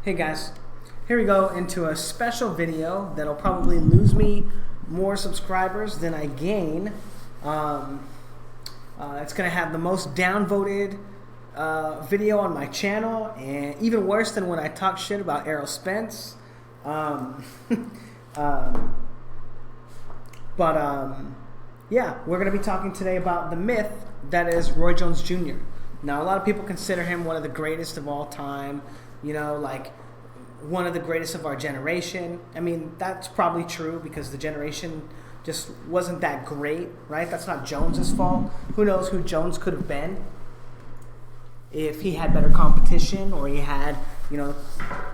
Hey guys, here we go into a special video that'll probably lose me more subscribers than I gain. It's going to have the most downvoted video on my channel, and even worse than when I talk shit about Errol Spence. Yeah, we're going to be talking today about the myth that is Roy Jones Jr. Now, a lot of people consider him one of the greatest of all time, you know, like one of the greatest of our generation. I mean, that's probably true because the generation just wasn't that great, right? That's not Jones's fault. Who knows who Jones could have been if he had better competition, or he had, you know,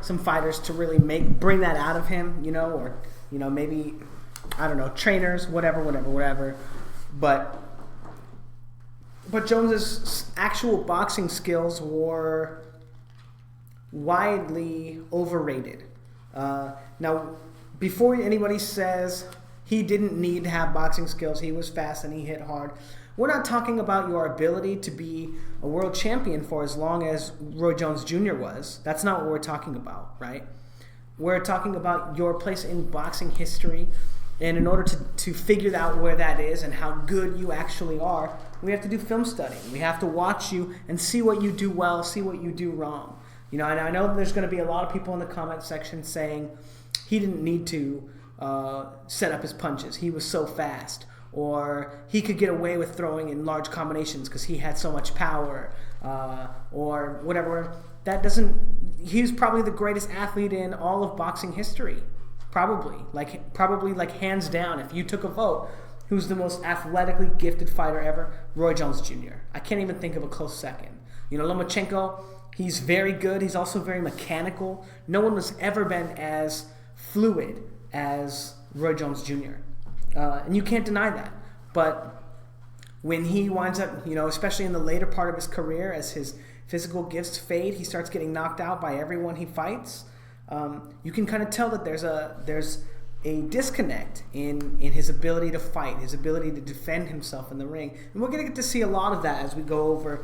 some fighters to really bring that out of him, you know, or, you know, maybe, I don't know, trainers, whatever. But Jones's actual boxing skills were widely overrated. Now, before anybody says he didn't need to have boxing skills, he was fast and he hit hard, we're not talking about your ability to be a world champion for as long as Roy Jones Jr. was. That's not what we're talking about, right? We're talking about your place in boxing history, and in order to figure out where that is and how good you actually are, we have to do film study. We have to watch you and see what you do well, see what you do wrong. You know, and I know there's going to be a lot of people in the comment section saying he didn't need to set up his punches. He was so fast. Or he could get away with throwing in large combinations because he had so much power. Or whatever. That doesn't... He's probably the greatest athlete in all of boxing history. Probably like hands down. If you took a vote, who's the most athletically gifted fighter ever? Roy Jones Jr. I can't even think of a close second. You know, Lomachenko, he's very good. He's also very mechanical. No one has ever been as fluid as Roy Jones Jr. And you can't deny that. But when he winds up, you know, especially in the later part of his career, as his physical gifts fade, he starts getting knocked out by everyone he fights. You can kind of tell that there's a disconnect in his ability to fight, his ability to defend himself in the ring. And we're going to get to see a lot of that as we go over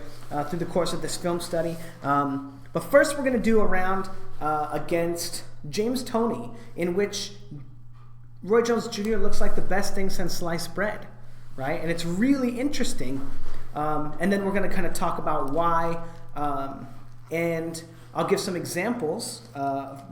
through the course of this film study. But first we're going to do a round against James Toney, in which Roy Jones Jr. looks like the best thing since sliced bread, right? And it's really interesting. And then we're going to kind of talk about why, and I'll give some examples of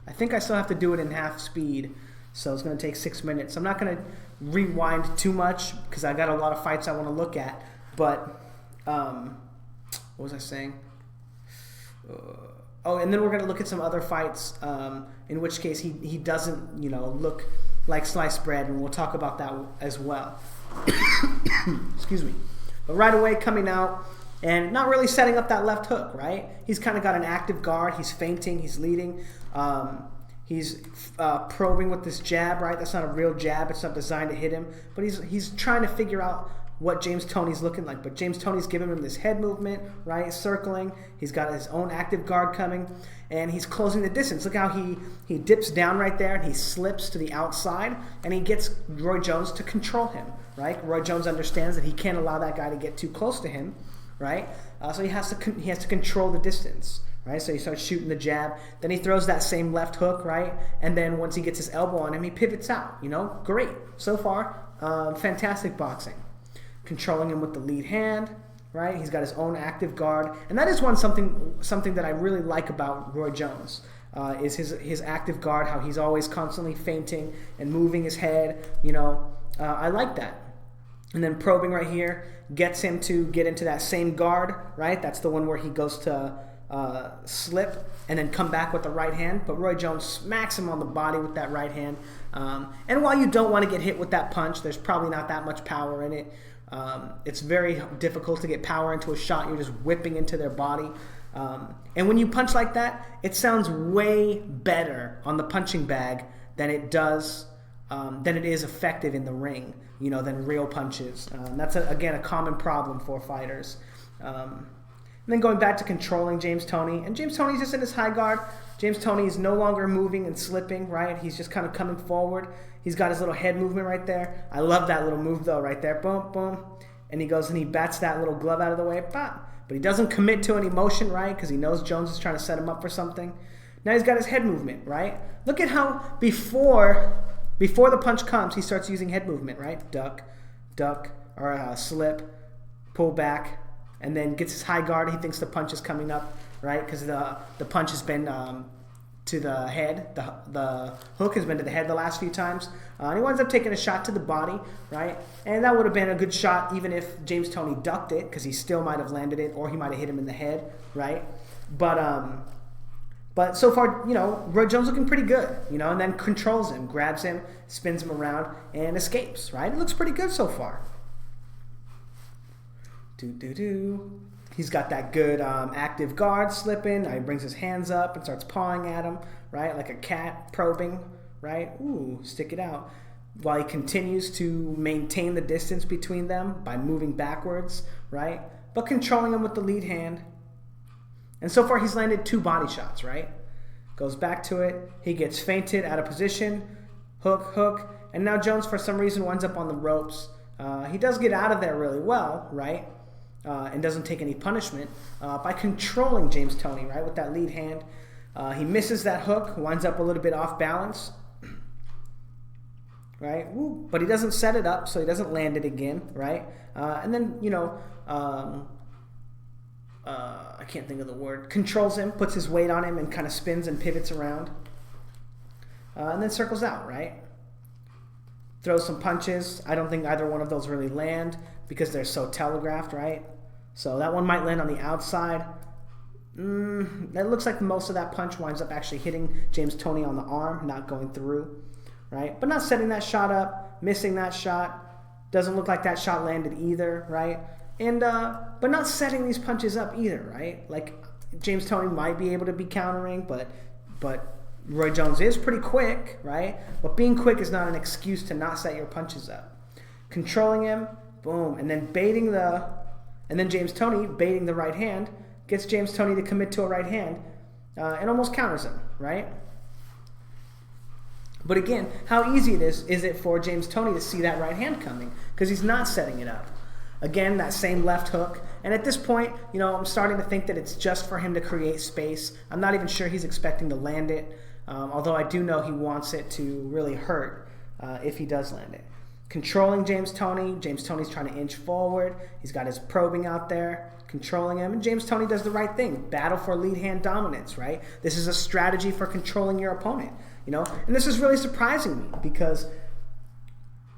I think I still have to do it in half speed, so it's going to take 6 minutes. I'm not going to rewind too much because I got a lot of fights I want to look at. But what was I saying? Oh, and then we're going to look at some other fights, in which case he doesn't, you know, look like sliced bread, and we'll talk about that as well. Excuse me. But right away, coming out and not really setting up that left hook, right? He's kind of got an active guard. He's feinting. He's leading. He's probing with this jab, right? That's not a real jab. It's not designed to hit him. But he's trying to figure out what James Toney's looking like. But James Toney's giving him this head movement, right? Circling. He's got his own active guard coming, and he's closing the distance. Look how he dips down right there, and he slips to the outside, and he gets Roy Jones to control him, right? Roy Jones understands that he can't allow that guy to get too close to him, right? So he has to control the distance, right? So he starts shooting the jab. Then he throws that same left hook, right? And then once he gets his elbow on him, he pivots out. You know, great. So far, fantastic boxing. Controlling him with the lead hand, right? He's got his own active guard. And that is something that I really like about Roy Jones, is his active guard, how he's always constantly feinting and moving his head. You know, I like that. And then probing right here gets him to get into that same guard, right? That's the one where he goes to slip and then come back with the right hand. But Roy Jones smacks him on the body with that right hand. And while you don't want to get hit with that punch, there's probably not that much power in it. It's very difficult to get power into a shot. You're just whipping into their body. And when you punch like that, it sounds way better on the punching bag than it is effective in the ring, you know, than real punches. That's, again, a common problem for fighters. And then going back to controlling James Toney. And James Toney's just in his high guard. James Toney is no longer moving and slipping, right? He's just kind of coming forward. He's got his little head movement right there. I love that little move, though, right there. Boom, boom. And he goes and he bats that little glove out of the way. Bop. But he doesn't commit to any motion, right? Because he knows Jones is trying to set him up for something. Now he's got his head movement, right? Look at how before the punch comes, he starts using head movement, right? Duck, or slip, pull back, and then gets his high guard. He thinks the punch is coming up, right? Because the punch has been to the head. The hook has been to the head the last few times. And he winds up taking a shot to the body, right? And that would have been a good shot even if James Toney ducked it, because he still might have landed it, or he might have hit him in the head, right? But so far, Roy Jones looking pretty good, and then controls him, grabs him, spins him around, and escapes, right? It looks pretty good so far. He's got that good active guard slipping. He brings his hands up and starts pawing at him, right? Like a cat probing, right? Ooh, stick it out. While he continues to maintain the distance between them by moving backwards, right? But controlling him with the lead hand. And so far he's landed 2 body shots, right? Goes back to it. He gets feinted out of position. Hook. And now Jones, for some reason, winds up on the ropes. He does get out of there really well, right? And doesn't take any punishment by controlling James Toney, right, with that lead hand. He misses that hook, winds up a little bit off balance, right? Woo. But he doesn't set it up, so he doesn't land it again, right? And then, I can't think of the word, controls him, puts his weight on him, and kind of spins and pivots around. And then circles out, right? Throws some punches. I don't think either one of those really land because they're so telegraphed, right? So that one might land on the outside. It looks like most of that punch winds up actually hitting James Toney on the arm, not going through, right? But not setting that shot up, missing that shot. Doesn't look like that shot landed either, right? And but not setting these punches up either, right? Like James Toney might be able to be countering, but Roy Jones is pretty quick, right? But being quick is not an excuse to not set your punches up. Controlling him, boom, and then James Toney baiting the right hand gets James Toney to commit to a right hand and almost counters him, right? But again, how easy is it for James Toney to see that right hand coming? Because he's not setting it up. Again, that same left hook. And at this point, I'm starting to think that it's just for him to create space. I'm not even sure he's expecting to land it, although I do know he wants it to really hurt if he does land it. Controlling James Toney. James Toney's trying to inch forward. He's got his probing out there, controlling him. And James Toney does the right thing. Battle for lead hand dominance, right? This is a strategy for controlling your opponent, And this is really surprising me because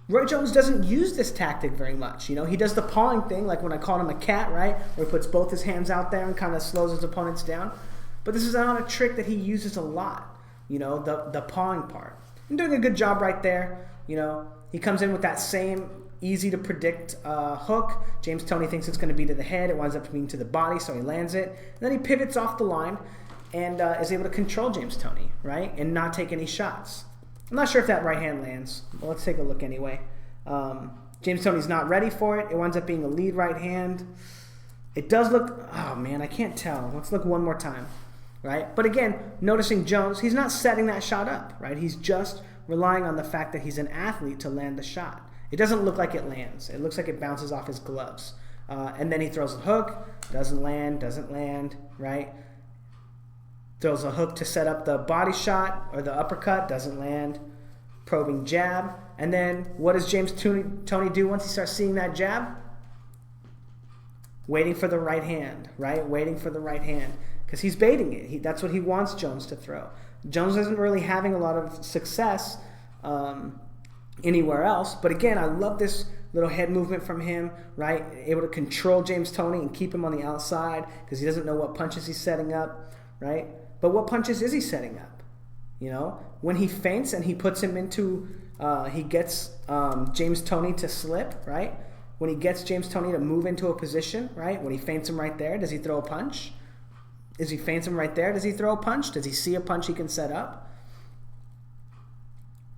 Roy Jones doesn't use this tactic very much. He does the pawing thing, like when I called him a cat, right? Where he puts both his hands out there and kind of slows his opponents down. But this is not a trick that he uses a lot, the pawing part. And doing a good job right there, He comes in with that same easy-to-predict hook. James Toney thinks it's going to be to the head. It winds up being to the body, so he lands it. And then he pivots off the line and is able to control James Toney, right? And not take any shots. I'm not sure if that right hand lands. Well, let's take a look anyway. James Toney's not ready for it. It winds up being a lead right hand. It does look... Oh, man, I can't tell. Let's look one more time, right? But again, noticing Jones, he's not setting that shot up, right? He's just relying on the fact that he's an athlete to land the shot. It doesn't look like it lands. It looks like it bounces off his gloves. And then he throws a hook. Doesn't land, right? Throws a hook to set up the body shot or the uppercut, doesn't land. Probing jab. And then what does James Toney do once he starts seeing that jab? Waiting for the right hand, right? Waiting for the right hand. Because he's baiting it. That's what he wants Jones to throw. Jones isn't really having a lot of success anywhere else. But again, I love this little head movement from him, right? Able to control James Toney and keep him on the outside because he doesn't know what punches he's setting up, right? But what punches is he setting up? When he feints and he puts him into, he gets James Toney to slip, right? When he gets James Toney to move into a position, right? When he feints him right there, does he throw a punch? Is he feints him right there? Does he throw a punch? Does he see a punch he can set up?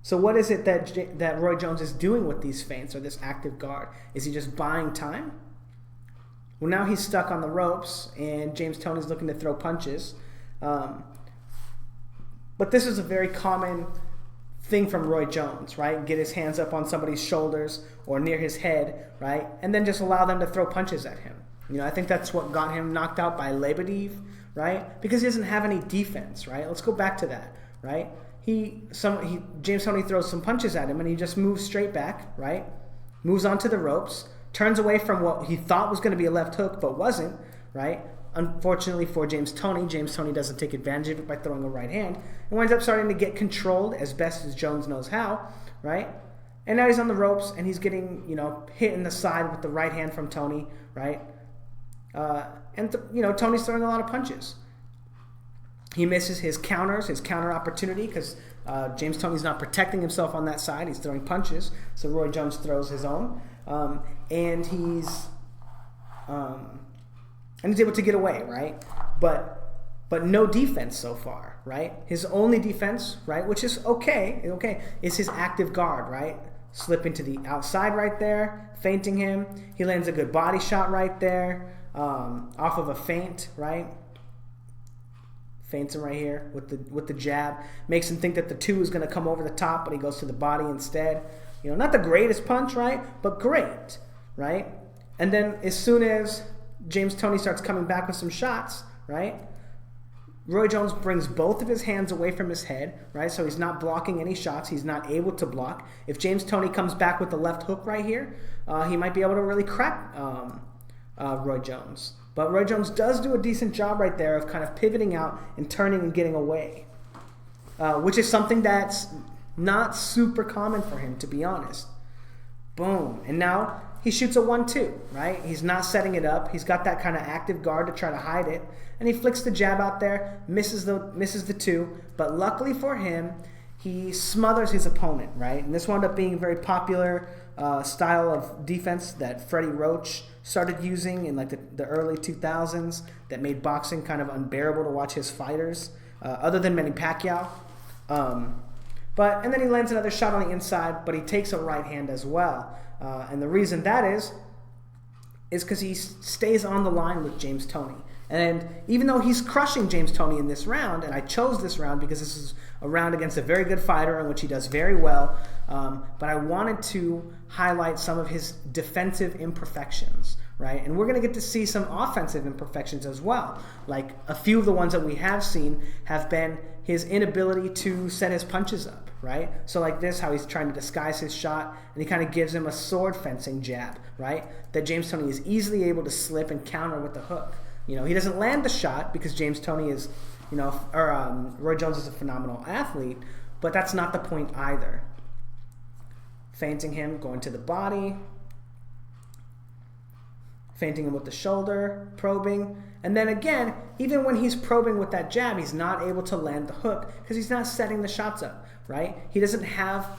So what is it that Roy Jones is doing with these feints or this active guard? Is he just buying time? Well, now he's stuck on the ropes and James Toney's looking to throw punches. But this is a very common thing from Roy Jones, right? Get his hands up on somebody's shoulders or near his head, right? And then just allow them to throw punches at him, I think that's what got him knocked out by Lebedev, right? Because he doesn't have any defense, right? Let's go back to that, right? James Toney throws some punches at him, and he just moves straight back, right? Moves onto the ropes, turns away from what he thought was going to be a left hook, but wasn't, right? Unfortunately for James Toney doesn't take advantage of it by throwing a right hand, and winds up starting to get controlled as best as Jones knows how, right? And now he's on the ropes, and he's getting, hit in the side with the right hand from Toney, right? Toney's throwing a lot of punches. He misses his counter opportunity, because James Toney's not protecting himself on that side. He's throwing punches, so Roy Jones throws his own, and he's able to get away, right? But no defense so far, right? His only defense, right, which is okay, is his active guard, right? Slipping to the outside right there, feinting him. He lands a good body shot right there, off of a feint, right? Feints him right here with the jab. Makes him think that the 2 is going to come over the top, but he goes to the body instead. Not the greatest punch, right? But great, right? And then as soon as James Toney starts coming back with some shots, right? Roy Jones brings both of his hands away from his head, right? So he's not blocking any shots. He's not able to block. If James Toney comes back with the left hook right here, he might be able to really crack Roy Jones. But Roy Jones does do a decent job right there of kind of pivoting out and turning and getting away, which is something that's not super common for him, to be honest. Boom. And now he shoots a 1-2, right? He's not setting it up. He's got that kind of active guard to try to hide it. And he flicks the jab out there, misses the 2. But luckily for him, he smothers his opponent, right? And this wound up being a very popular style of defense that Freddie Roach started using in like the early 2000s that made boxing kind of unbearable to watch his fighters, other than Manny Pacquiao. And then he lands another shot on the inside, but he takes a right hand as well. And the reason that is because he stays on the line with James Toney. And even though he's crushing James Toney in this round, and I chose this round because this is a round against a very good fighter in which he does very well, but I wanted to highlight some of his defensive imperfections, right? And we're going to get to see some offensive imperfections as well. Like a few of the ones that we have seen have been his inability to set his punches up, right? So like this, how he's trying to disguise his shot, and he kind of gives him a sword fencing jab, right? That James Toney is easily able to slip and counter with the hook. He doesn't land the shot because James Toney is, Roy Jones is a phenomenal athlete, but that's not the point either. Feinting him, going to the body, feinting him with the shoulder, probing, and then again, even when he's probing with that jab, he's not able to land the hook because he's not setting the shots up, right? He doesn't have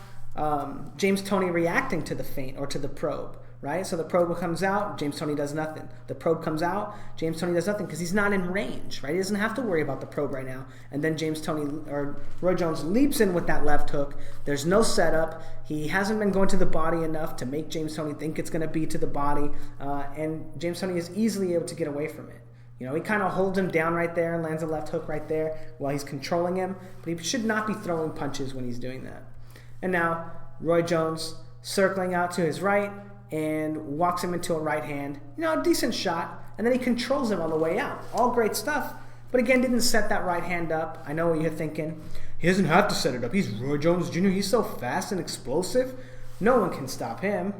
James Toney reacting to the feint or to the probe, right? So the probe comes out, James Toney does nothing. The probe comes out, James Toney does nothing because he's not in range, right? He doesn't have to worry about the probe right now. And then Roy Jones leaps in with that left hook. There's no setup. He hasn't been going to the body enough to make James Toney think it's going to be to the body. And James Toney is easily able to get away from it. He kind of holds him down right there and lands a left hook right there while he's controlling him. But he should not be throwing punches when he's doing that. And now Roy Jones circling out to his right and walks him into a right hand. A decent shot. And then he controls him on the way out. All great stuff. But again, didn't set that right hand up. I know what you're thinking. He doesn't have to set it up. He's Roy Jones Jr. He's so fast and explosive. No one can stop him.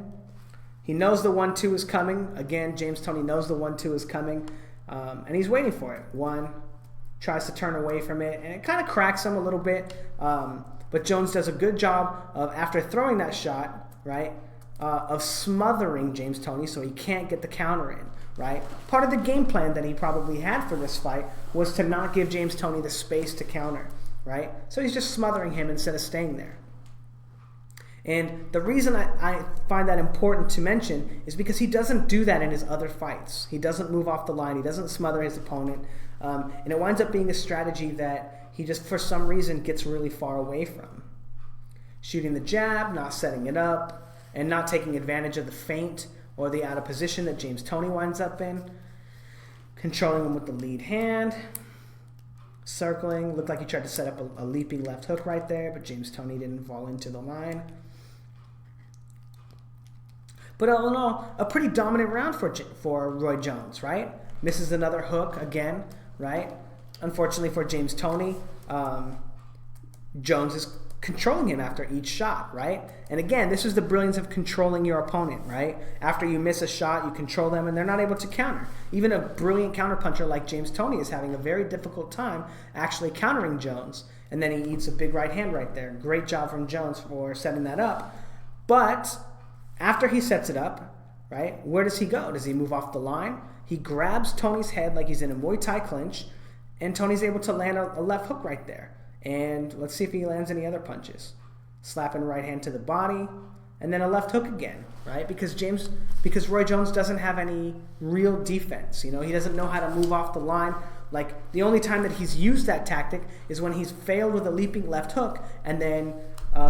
He knows the 1-2 is coming. Again, James Toney knows the 1-2 is coming. And he's waiting for it. One, tries to turn away from it. And it kind of cracks him a little bit. But Jones does a good job of, after throwing that shot, right, of smothering James Toney so he can't get the counter in, right? Part of the game plan that he probably had for this fight was to not give James Toney the space to counter, right? So he's just smothering him instead of staying there. And the reason I find that important to mention is because he doesn't do that in his other fights. He doesn't move off the line. He doesn't smother his opponent. And it winds up being a strategy that he just, for some reason, gets really far away from. Shooting the jab, not setting it up, and not taking advantage of the feint or the out of position that James Toney winds up in. Controlling him with the lead hand. Circling. Looked like he tried to set up a leaping left hook right there, but James Toney didn't fall into the line. But all in all, a pretty dominant round for Roy Jones, right? Misses another hook again, right? Unfortunately for James Toney, Jones is controlling him after each shot, right? And again, this is the brilliance of controlling your opponent, right? After you miss a shot, you control them and they're not able to counter. Even a brilliant counterpuncher like James Toney is having a very difficult time actually countering Jones. And then he eats a big right hand right there. Great job from Jones for setting that up. But after he sets it up, right, where does he go? Does he move off the line? He grabs Toney's head like he's in a Muay Thai clinch, and Toney's able to land a left hook right there. And let's see if he lands any other punches. Slapping right hand to the body, and then a left hook again, right? Because Roy Jones doesn't have any real defense. You know, he doesn't know how to move off the line. Like, the only time that he's used that tactic is when he's failed with a leaping left hook and then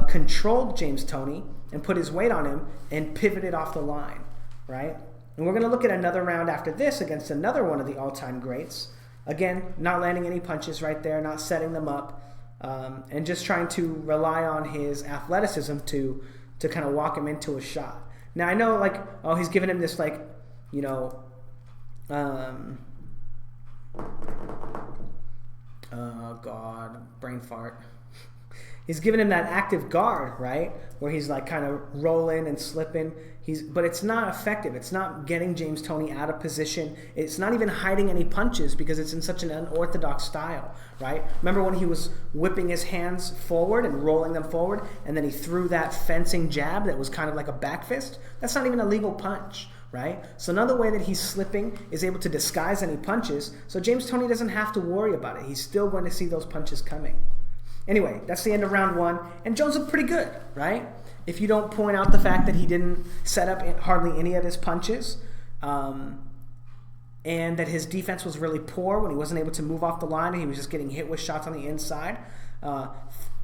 controlled James Toney and put his weight on him and pivoted off the line, right? And we're going to look at another round after this against another one of the all-time greats. Again, not landing any punches right there, not setting them up, and just trying to rely on his athleticism to kind of walk him into a shot. Now, I know, like, oh, he's giving him this, like, you know, oh, God, brain fart. He's giving him that active guard, right, where he's, like, kind of rolling and slipping. But it's not effective. It's not getting James Toney out of position. It's not even hiding any punches because it's in such an unorthodox style, right? Remember when he was whipping his hands forward and rolling them forward, and then he threw that fencing jab that was kind of like a back fist? That's not even a legal punch, right? So another way that he's slipping is able to disguise any punches, so James Toney doesn't have to worry about it. He's still going to see those punches coming. Anyway, that's the end of round one, and Jones looked pretty good, right? If you don't point out the fact that he didn't set up hardly any of his punches, and that his defense was really poor when he wasn't able to move off the line and he was just getting hit with shots on the inside,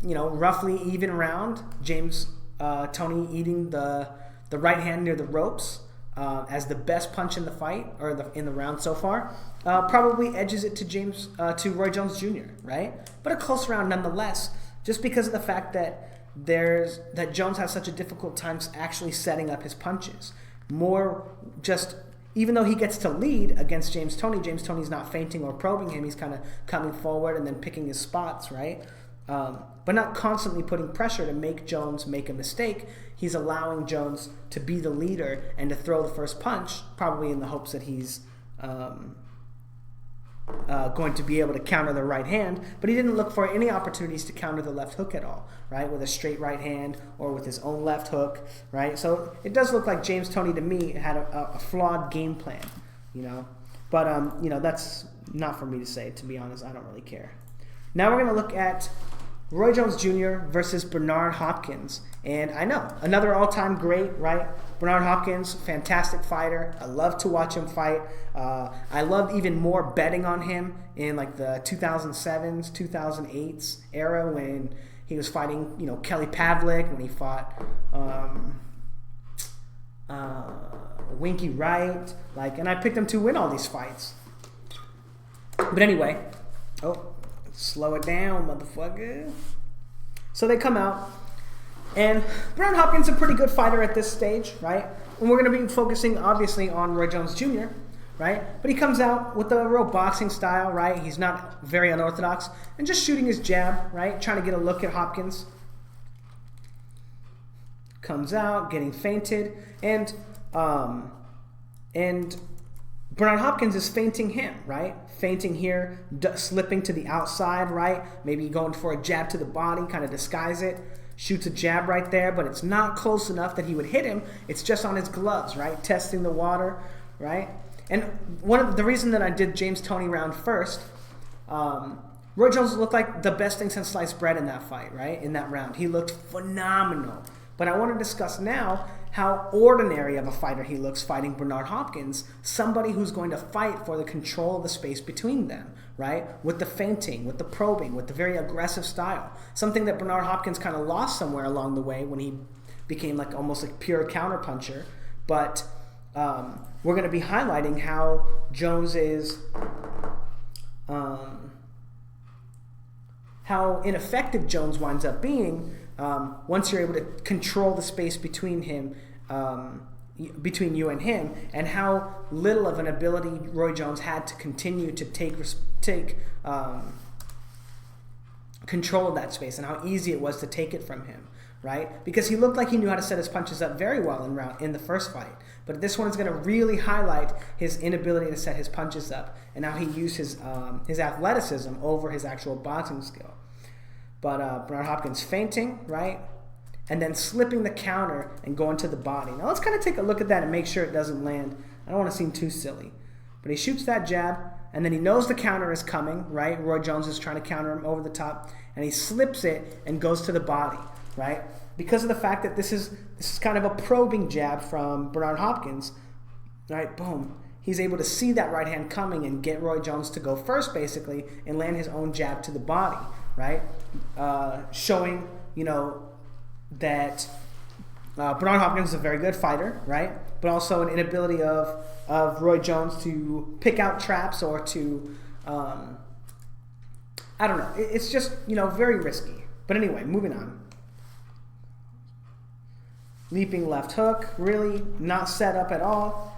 roughly even round, James Toney eating the right hand near the ropes as the best punch in the fight, or in the round so far, probably edges it to Roy Jones Jr., right? But a close round nonetheless, just because of the fact that Jones has such a difficult time actually setting up his punches. More just, even though he gets to lead against James Toney's not feinting or probing him. He's kind of coming forward and then picking his spots, right? But not constantly putting pressure to make Jones make a mistake. He's allowing Jones to be the leader and to throw the first punch, probably in the hopes that he's going to be able to counter the right hand, but he didn't look for any opportunities to counter the left hook at all, right? With a straight right hand or with his own left hook, right? So it does look like James Toney, to me, had a flawed game plan, you know? But, that's not for me to say, to be honest. I don't really care. Now we're going to look at Roy Jones Jr. versus Bernard Hopkins. And I know, another all-time great, right? Bernard Hopkins, fantastic fighter. I love to watch him fight. I love even more betting on him in like the 2007s, 2008s era when he was fighting, Kelly Pavlik, when he fought Winky Wright. And I picked him to win all these fights. But anyway, slow it down, motherfucker. So they come out, and Bernard Hopkins is a pretty good fighter at this stage, right? And we're going to be focusing, obviously, on Roy Jones Jr., right? But he comes out with a real boxing style, right? He's not very unorthodox, and just shooting his jab, right? Trying to get a look at Hopkins. Comes out, getting feinted, and Bernard Hopkins is feinting him, right? Feinting here, slipping to the outside, right? Maybe going for a jab to the body, kind of disguise it. Shoots a jab right there, but it's not close enough that he would hit him. It's just on his gloves, right? Testing the water, right? And one of the reason that I did James Toney round first, Roy Jones looked like the best thing since sliced bread in that fight, right? In that round. He looked phenomenal. But I want to discuss now how ordinary of a fighter he looks fighting Bernard Hopkins, somebody who's going to fight for the control of the space between them, right? With the feinting, with the probing, with the very aggressive style. Something that Bernard Hopkins kind of lost somewhere along the way when he became almost like pure counterpuncher. But we're going to be highlighting how Jones is, how ineffective Jones winds up being once you're able to control the space between him between you and him, and how little of an ability Roy Jones had to continue to take control of that space, and how easy it was to take it from him, right? Because he looked like he knew how to set his punches up very well in the first fight, but this one's going to really highlight his inability to set his punches up, and how he used his athleticism over his actual boxing skill. But Bernard Hopkins feinting, right? And then slipping the counter and going to the body. Now let's kind of take a look at that and make sure it doesn't land. I don't want to seem too silly. But he shoots that jab, and then he knows the counter is coming, right? Roy Jones is trying to counter him over the top, and he slips it and goes to the body, right? Because of the fact that this is kind of a probing jab from Bernard Hopkins, right? Boom. He's able to see that right hand coming and get Roy Jones to go first, basically, and land his own jab to the body, right? Showing, that Bernard Hopkins is a very good fighter, right? But also an inability of Roy Jones to pick out traps or to, I don't know. It's just, very risky. But anyway, moving on. Leaping left hook, really not set up at all.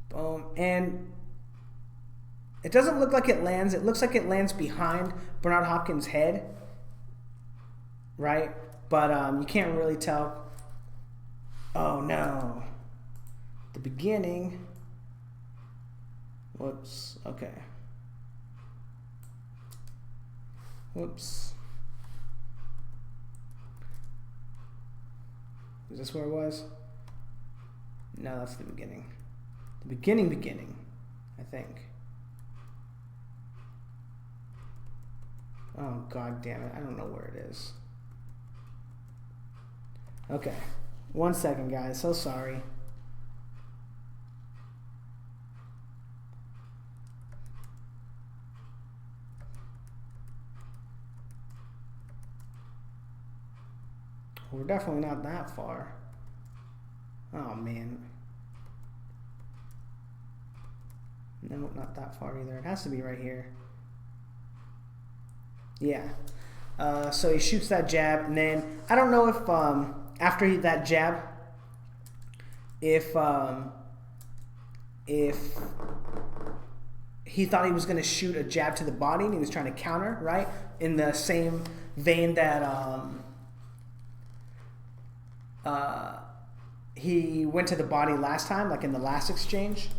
Boom. And it doesn't look like it lands. It looks like it lands behind Bernard Hopkins' head, right? But you can't really tell. Oh no. The beginning. Whoops. Okay. Whoops. Is this where it was? No, that's the beginning. The beginning, I think. Oh, god damn it. I don't know where it is. Okay. 1 second, guys. So sorry. We're definitely not that far. Oh, man. No, not that far either. It has to be right here. Yeah. So he shoots that jab, and then I don't know if after that jab, if he thought he was going to shoot a jab to the body and he was trying to counter, right? In the same vein that he went to the body last time, like in the last exchange.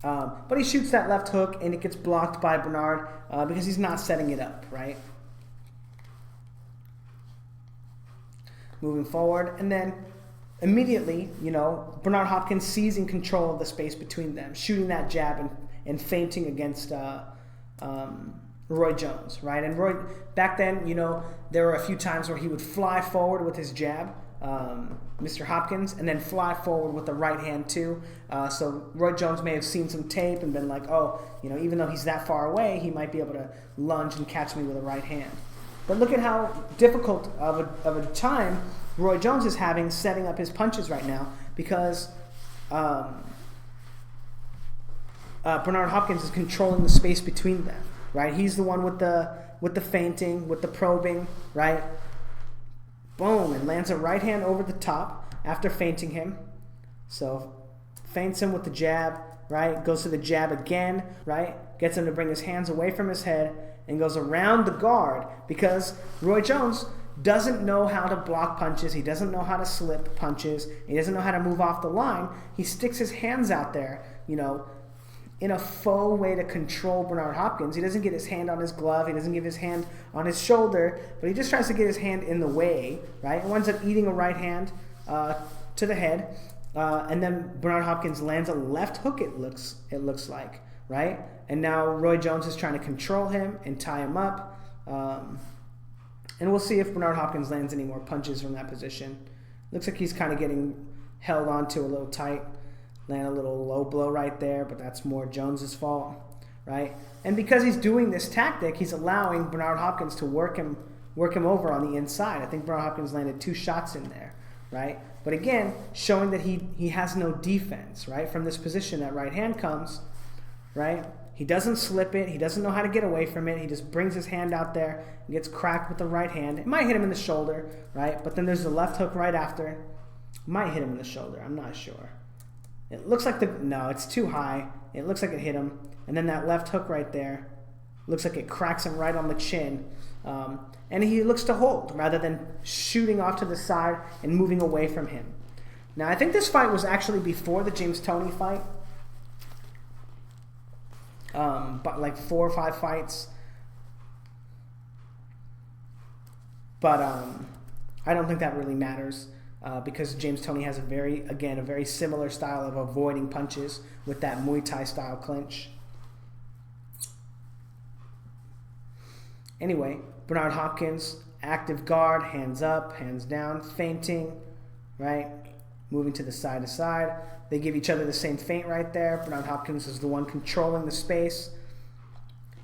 But he shoots that left hook, and it gets blocked by Bernard because he's not setting it up, right? Moving forward, and then immediately, Bernard Hopkins seizing control of the space between them, shooting that jab and feinting against Roy Jones, right? And Roy, back then, there were a few times where he would fly forward with his jab, Mr. Hopkins, and then fly forward with the right hand too. So Roy Jones may have seen some tape and been like, oh, even though he's that far away, he might be able to lunge and catch me with a right hand. But look at how difficult of a time Roy Jones is having setting up his punches right now, because Bernard Hopkins is controlling the space between them, right? He's the one with the feinting, with the probing, right? Boom, and lands a right hand over the top after feinting him. So feints him with the jab, right? Goes to the jab again, right? Gets him to bring his hands away from his head and goes around the guard, because Roy Jones doesn't know how to block punches. He doesn't know how to slip punches. He doesn't know how to move off the line. He sticks his hands out there, in a faux way to control Bernard Hopkins. He doesn't get his hand on his glove. He doesn't get his hand on his shoulder, but he just tries to get his hand in the way, right? And winds up eating a right hand to the head. And then Bernard Hopkins lands a left hook, it looks like, right? And now Roy Jones is trying to control him and tie him up. And we'll see if Bernard Hopkins lands any more punches from that position. Looks like he's kind of getting held onto a little tight. Land a little low blow right there, but that's more Jones's fault, right? And because he's doing this tactic, he's allowing Bernard Hopkins to work him over on the inside. I think Bernard Hopkins landed 2 shots in there, right? But again, showing that he has no defense, right? From this position, that right hand comes, right? He doesn't slip it. He doesn't know how to get away from it. He just brings his hand out there and gets cracked with the right hand. It might hit him in the shoulder, right? But then there's the left hook right after. Might hit him in the shoulder. I'm not sure. It looks like no, it's too high. It looks like it hit him. And then that left hook right there looks like it cracks him right on the chin. And he looks to hold rather than shooting off to the side and moving away from him. Now, I think this fight was actually before the James Toney fight. But like 4 or 5 fights. But I don't think that really matters because James Toney has a very similar style of avoiding punches with that Muay Thai style clinch. Anyway, Bernard Hopkins, active guard, hands up, hands down, feinting, right? Moving to the side to side. They give each other the same feint right there. Bernard Hopkins is the one controlling the space.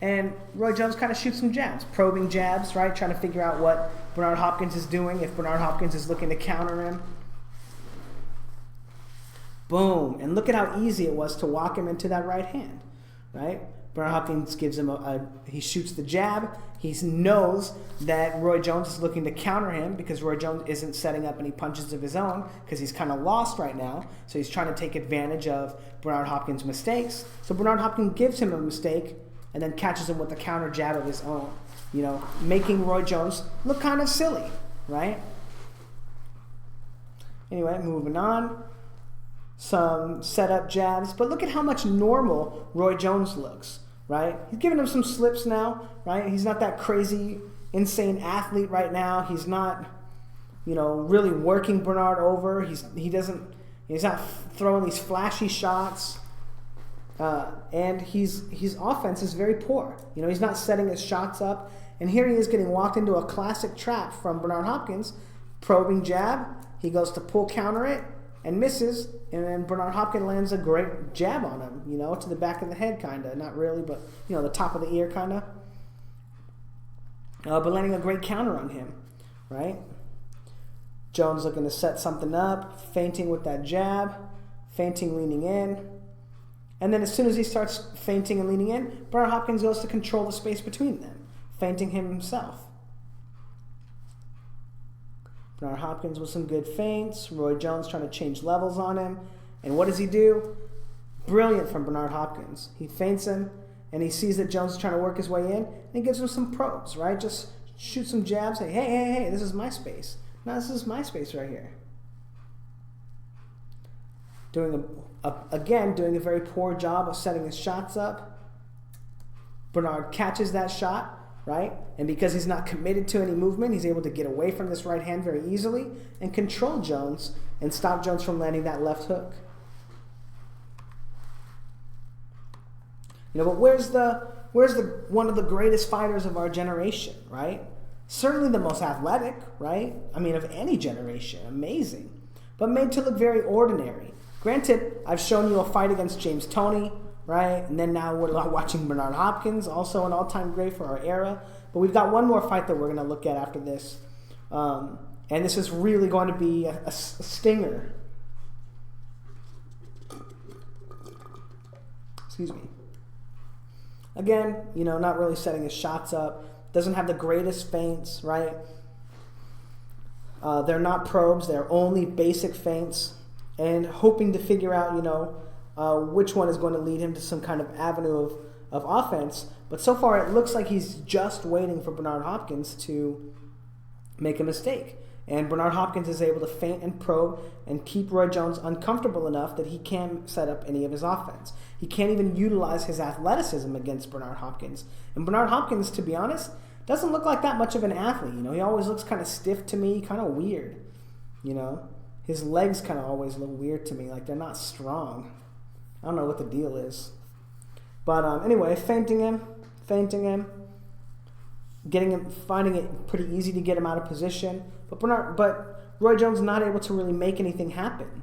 And Roy Jones kind of shoots some jabs, probing jabs, right? Trying to figure out what Bernard Hopkins is doing, if Bernard Hopkins is looking to counter him. Boom. And look at how easy it was to walk him into that right hand, right? Bernard Hopkins gives him he shoots the jab. He knows that Roy Jones is looking to counter him because Roy Jones isn't setting up any punches of his own because he's kind of lost right now. So he's trying to take advantage of Bernard Hopkins' mistakes. So Bernard Hopkins gives him a mistake and then catches him with a counter jab of his own, making Roy Jones look kind of silly, right? Anyway, moving on. Some setup jabs, but look at how much normal Roy Jones looks, right? He's giving him some slips now, right? He's not that crazy, insane athlete right now. He's not, really working Bernard over. He's not throwing these flashy shots, and his offense is very poor. He's not setting his shots up, and here he is getting walked into a classic trap from Bernard Hopkins, probing jab. He goes to pull counter it and misses, and then Bernard Hopkins lands a great jab on him, to the back of the head, kind of. Not really, but, the top of the ear, kind of. But landing a great counter on him, right? Jones looking to set something up, feinting with that jab, feinting, leaning in. And then as soon as he starts feinting and leaning in, Bernard Hopkins goes to control the space between them, feinting him himself. Bernard Hopkins with some good feints. Roy Jones trying to change levels on him. And what does he do? Brilliant from Bernard Hopkins. He feints him, and he sees that Jones is trying to work his way in, and he gives him some probes, right? Just shoot some jabs. Say, hey, this is my space. No, this is my space right here. Doing a very poor job of setting his shots up. Bernard catches that shot, right? And because he's not committed to any movement, he's able to get away from this right hand very easily and control Jones and stop Jones from landing that left hook. But where's the one of the greatest fighters of our generation, right? Certainly the most athletic, right? Of any generation, amazing, but made to look very ordinary. Granted, I've shown you a fight against James Toney, right? And then now we're watching Bernard Hopkins, also an all-time great for our era. But we've got one more fight that we're going to look at after this. And this is really going to be a stinger. Excuse me. Again, not really setting his shots up. Doesn't have the greatest feints, right? They're not probes. They're only basic feints. And hoping to figure out, which one is going to lead him to some kind of avenue of offense. But so far, it looks like he's just waiting for Bernard Hopkins to make a mistake. And Bernard Hopkins is able to feint and probe and keep Roy Jones uncomfortable enough that he can't set up any of his offense. He can't even utilize his athleticism against Bernard Hopkins. And Bernard Hopkins, to be honest, doesn't look like that much of an athlete. He always looks kind of stiff to me, kind of weird. His legs kind of always look weird to me, like they're not strong. I don't know what the deal is. But anyway, feinting him, finding it pretty easy to get him out of position. But Roy Jones not able to really make anything happen.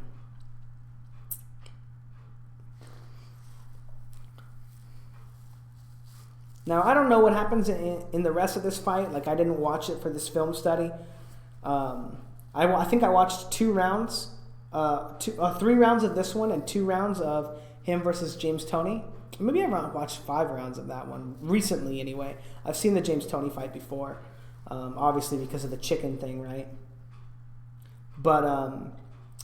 Now, I don't know what happens in the rest of this fight. Like, I didn't watch it for this film study. I think I watched 2 rounds, 3 rounds of this one and 2 rounds of him versus James Toney. Maybe I watched 5 rounds of that one recently. Anyway, I've seen the James Toney fight before, obviously because of the chicken thing, right? But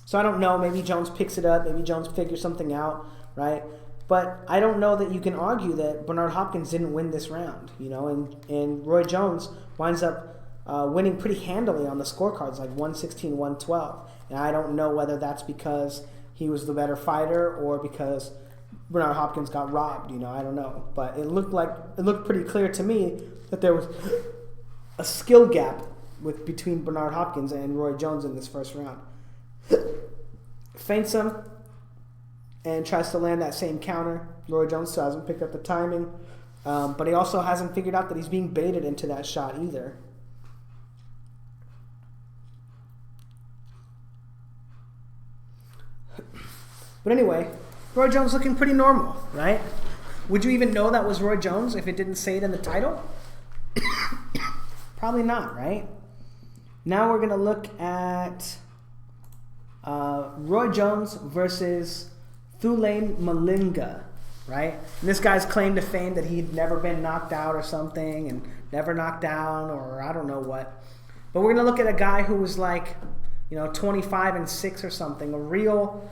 So I don't know. Maybe Jones picks it up. Maybe Jones figures something out, right? But I don't know that you can argue that Bernard Hopkins didn't win this round, and Roy Jones winds up winning pretty handily on the scorecards, like 116, 112. And I don't know whether that's because he was the better fighter or because Bernard Hopkins got robbed. I don't know. But it looked pretty clear to me that there was a skill gap between Bernard Hopkins and Roy Jones in this first round. Feints him and tries to land that same counter. Roy Jones still hasn't picked up the timing, but he also hasn't figured out that he's being baited into that shot either. But anyway, Roy Jones looking pretty normal, right? Would you even know that was Roy Jones if it didn't say it in the title? Probably not, right? Now we're going to look at Roy Jones versus Lane Malinga, right? And this guy's claim to fame that he'd never been knocked out or something and never knocked down or I don't know what. But we're going to look at a guy who was like, 25-6 or something, a real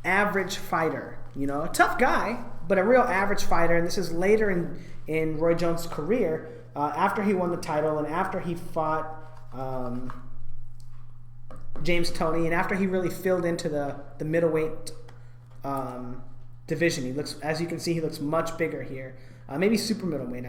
average fighter, a tough guy, but a real average fighter. And this is later in Roy Jones' career, after he won the title and after he fought James Toney and after he really filled into the middleweight division. He looks, as you can see, he looks much bigger here. Maybe super middleweight,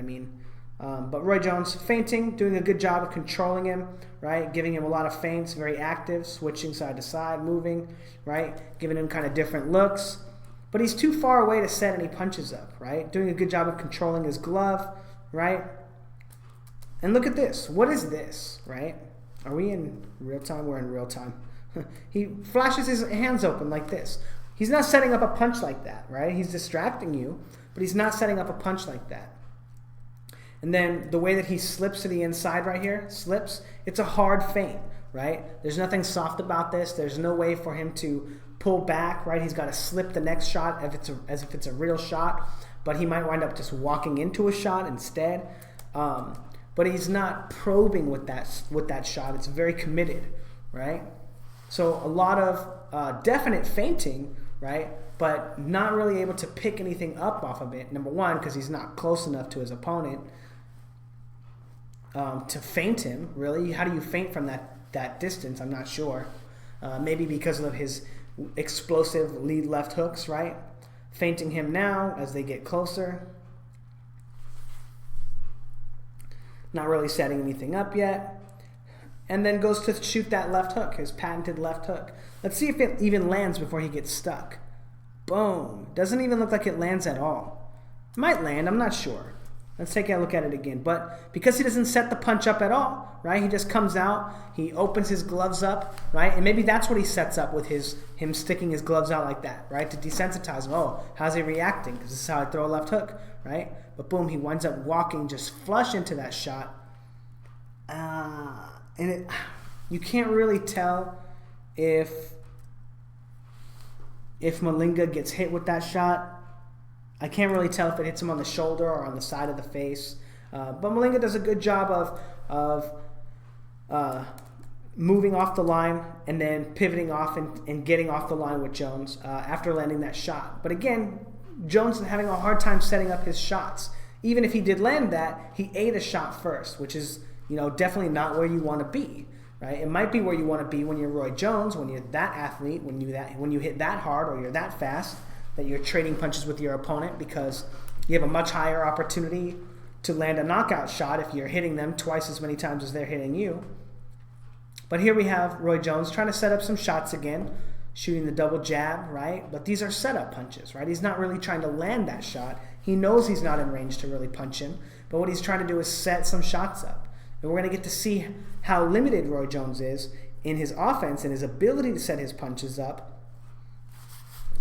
but Roy Jones feinting, doing a good job of controlling him, right? Giving him a lot of feints, very active, switching side to side, moving, right? Giving him kind of different looks. But he's too far away to set any punches up, right? Doing a good job of controlling his glove, right? And look at this. What is this, right? Are we in real time? We're in real time. He flashes his hands open like this. He's not setting up a punch like that, right? He's distracting you, but he's not setting up a punch like that. And then the way that he slips to the inside right here, it's a hard feint, right? There's nothing soft about this. There's no way for him to pull back, right? He's got to slip the next shot as if it's a real shot, but he might wind up just walking into a shot instead. But he's not probing with that shot. It's very committed, right? So a lot of definite feinting, right? But not really able to pick anything up off of it. Number one, because he's not close enough to his opponent to feint him, really. How do you feint from that distance? I'm not sure. Maybe because of his explosive lead left hooks, right? Feinting him now as they get closer. Not really setting anything up yet. And then goes to shoot that left hook, his patented left hook. Let's see if it even lands before he gets stuck. Boom. Doesn't even look like it lands at all. It might land, I'm not sure. Let's take a look at it again. But because he doesn't set the punch up at all, right? He just comes out, he opens his gloves up, right? And maybe that's what he sets up with him sticking his gloves out like that, right? To desensitize him. Oh, how's he reacting? Because this is how I throw a left hook, right? But boom, he winds up walking just flush into that shot. You can't really tell if Malinga gets hit with that shot. I can't really tell if it hits him on the shoulder or on the side of the face. But Malinga does a good job of moving off the line and then pivoting off and getting off the line with Jones after landing that shot. But again, Jones is having a hard time setting up his shots. Even if he did land that, he ate a shot first, which is definitely not where you want to be. Right? It might be where you want to be when you're Roy Jones, when you're that athlete, when you hit that hard or you're that fast, that you're trading punches with your opponent because you have a much higher opportunity to land a knockout shot if you're hitting them twice as many times as they're hitting you. But here we have Roy Jones trying to set up some shots again, shooting the double jab, right? But these are setup punches, right? He's not really trying to land that shot. He knows he's not in range to really punch him, but what he's trying to do is set some shots up. And we're going to get to see how limited Roy Jones is in his offense and his ability to set his punches up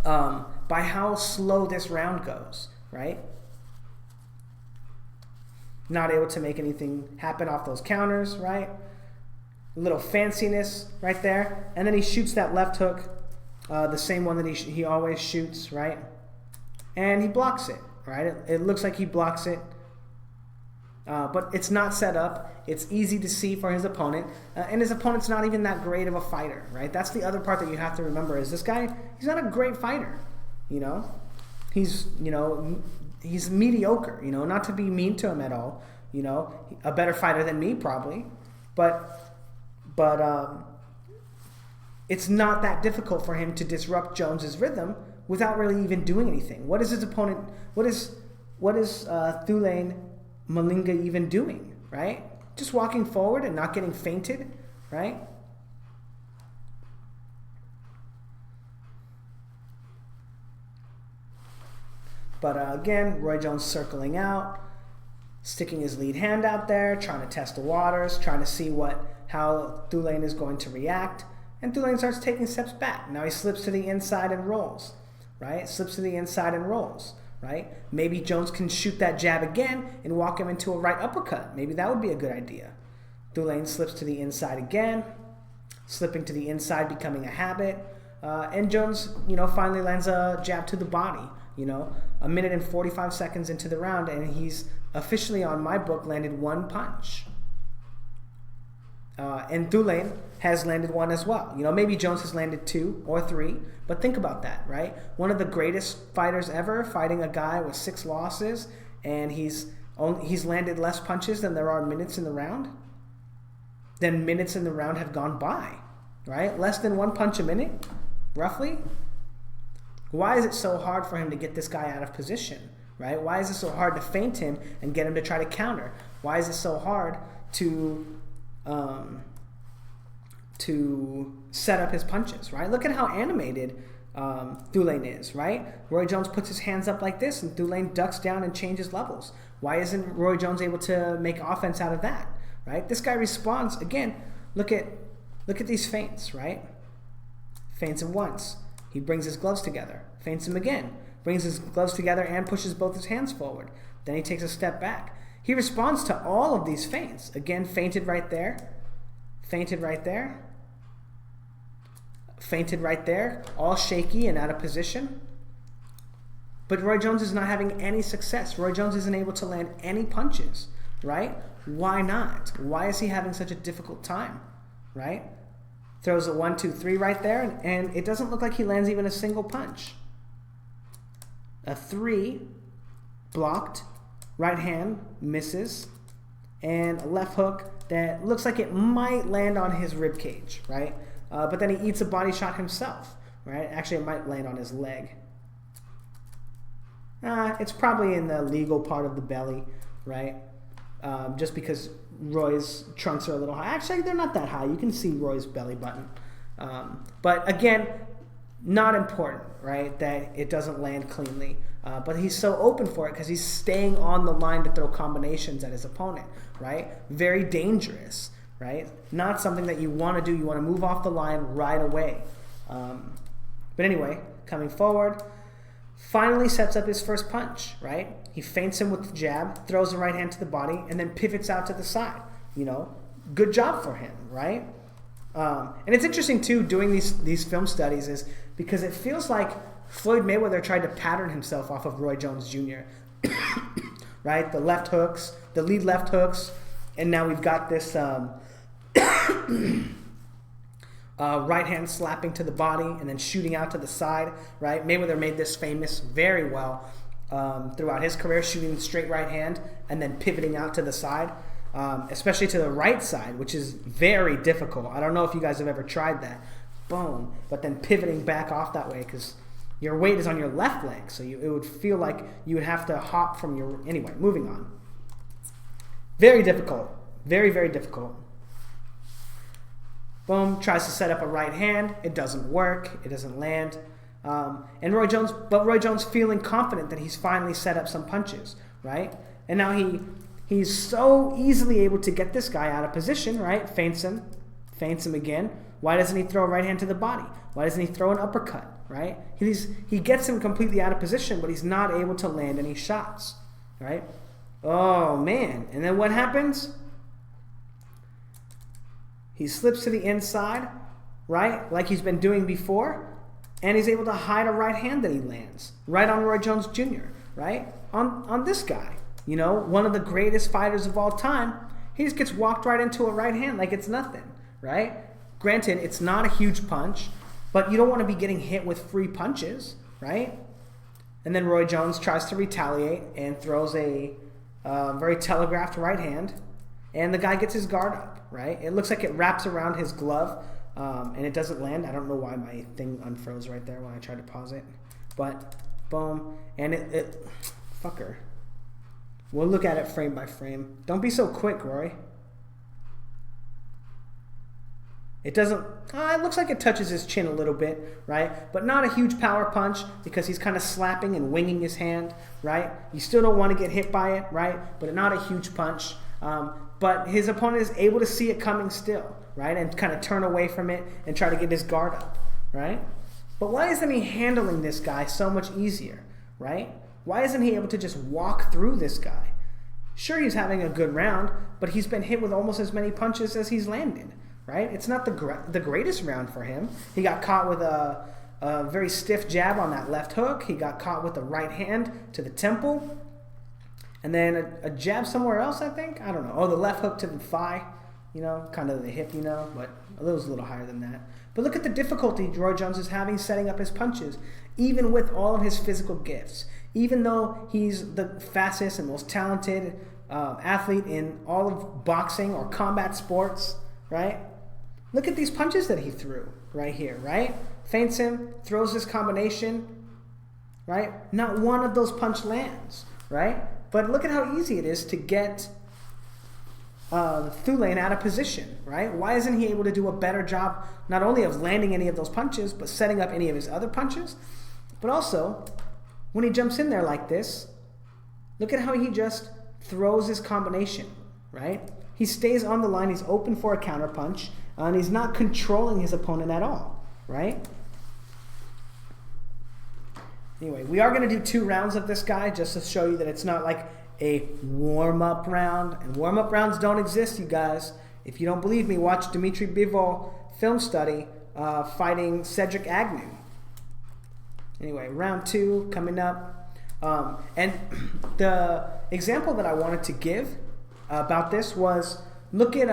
by how slow this round goes, right? Not able to make anything happen off those counters, right? A little fanciness right there. And then he shoots that left hook, the same one that he always shoots, right? And he blocks it, right? It looks like he blocks it But it's not set up. It's easy to see for his opponent. And his opponent's not even that great of a fighter, right? That's the other part that you have to remember is this guy, he's not a great fighter, you know? He's mediocre, you know, not to be mean to him at all, you know, a better fighter than me probably. But it's not that difficult for him to disrupt Jones's rhythm without really even doing anything. What is his opponent, what is Lane Malinga even doing, right? Just walking forward and not getting feinted, right? But again, Roy Jones circling out, sticking his lead hand out there, trying to test the waters, trying to see how Lane is going to react. And Lane starts taking steps back. Now he slips to the inside and rolls, right? Slips to the inside and rolls, right? Maybe Jones can shoot that jab again and walk him into a right uppercut. Maybe that would be a good idea. Lane slips to the inside again, slipping to the inside becoming a habit. And Jones, finally lands a jab to the body, a minute and 45 seconds into the round, and he's officially on my book landed one punch. And Lane has landed one as well. Maybe Jones has landed 2 or 3, but think about that, right? One of the greatest fighters ever, fighting a guy with 6 losses, and he's landed less punches than there are minutes in the round. Then minutes in the round have gone by, right? Less than 1 punch a minute, roughly. Why is it so hard for him to get this guy out of position, right? Why is it so hard to feint him and get him to try to counter? Why is it so hard to set up his punches, right? Look at how animated Lane is, right? Roy Jones puts his hands up like this, and Lane ducks down and changes levels. Why isn't Roy Jones able to make offense out of that, right? This guy responds again. Look at these feints, right? Feints him once. He brings his gloves together. Feints him again. Brings his gloves together and pushes both his hands forward. Then he takes a step back. He responds to all of these feints. Again, feinted right there. Feinted right there. Feinted right there. All shaky and out of position. But Roy Jones is not having any success. Roy Jones isn't able to land any punches, right? Why not? Why is he having such a difficult time, right? Throws a 1, 2, 3 right there, and it doesn't look like he lands even a single punch. A 3, blocked, right hand, misses, and a left hook that looks like it might land on his rib cage, right? But then he eats a body shot himself, right? Actually, it might land on his leg. It's probably in the legal part of the belly, right? Just because Roy's trunks are a little high. Actually, they're not that high. You can see Roy's belly button. But again, not important, right? That it doesn't land cleanly. But he's so open for it because he's staying on the line to throw combinations at his opponent, right? Very dangerous, right? Not something that you want to do. You want to move off the line right away. But anyway, coming forward, finally sets up his first punch, right? He feints him with the jab, throws the right hand to the body, and then pivots out to the side. Good job for him, right? And it's interesting, too, doing these film studies is because it feels like Floyd Mayweather tried to pattern himself off of Roy Jones Jr., right? The left hooks, the lead left hooks, and now we've got this right hand slapping to the body and then shooting out to the side, right? Mayweather made this famous very well throughout his career, shooting straight right hand and then pivoting out to the side, especially to the right side, which is very difficult. I don't know if you guys have ever tried that. Boom. But then pivoting back off that way because your weight is on your left leg, so it would feel like you would have to hop from your... Anyway, moving on. Very difficult. Very, very difficult. Boom, tries to set up a right hand. It doesn't work. It doesn't land. And Roy Jones feeling confident that he's finally set up some punches, right? And now he's so easily able to get this guy out of position, right? Feints him again. Why doesn't he throw a right hand to the body? Why doesn't he throw an uppercut, right? He gets him completely out of position, but he's not able to land any shots, right? Oh, man. And then what happens? He slips to the inside, right, like he's been doing before, and he's able to hide a right hand that he lands right on Roy Jones Jr., right, on this guy, You know, one of the greatest fighters of all time, he just gets walked right into a right hand like it's nothing, right? Granted, it's not a huge punch, but you don't want to be getting hit with free punches, right? And then Roy Jones tries to retaliate and throws a very telegraphed right hand, and the guy gets his guard up, right? It looks like it wraps around his glove, and it doesn't land. I don't know why my thing unfroze right there when I tried to pause it, but boom, and fucker. We'll look at it frame by frame. Don't be so quick, Roy. It doesn't, it looks like it touches his chin a little bit, right? But not a huge power punch because he's kind of slapping and winging his hand, right? You still don't want to get hit by it, right? But not a huge punch. But his opponent is able to see it coming still, right? And kind of turn away from it and try to get his guard up, right? But why isn't he handling this guy so much easier, right? Why isn't he able to just walk through this guy? Sure, he's having a good round, but he's been hit with almost as many punches as he's landed, right? It's not the greatest round for him. He got caught with a very stiff jab on that left hook. He got caught with the right hand to the temple. And then a jab somewhere else, I think. I don't know. Oh, the left hook to the thigh, you know, kind of the hip, you know, but it was a little higher than that. But look at the difficulty Roy Jones is having setting up his punches, even with all of his physical gifts. Even though he's the fastest and most talented athlete in all of boxing or combat sports, right? Look at these punches that he threw right here, right? Feints him, throws this combination, right? Not one of those punch lands, right? But look at how easy it is to get Lane out of position, right? Why isn't he able to do a better job not only of landing any of those punches, but setting up any of his other punches? But also, when he jumps in there like this, look at how he just throws his combination, right? He stays on the line, he's open for a counter punch, and he's not controlling his opponent at all, right? Anyway, we are going to do 2 rounds of this guy just to show you that it's not like a warm-up round. And warm-up rounds don't exist, you guys. If you don't believe me, watch Dimitri Bivol film study fighting Cedric Agnew. Anyway, round 2 coming up. And the example that I wanted to give about this was, look at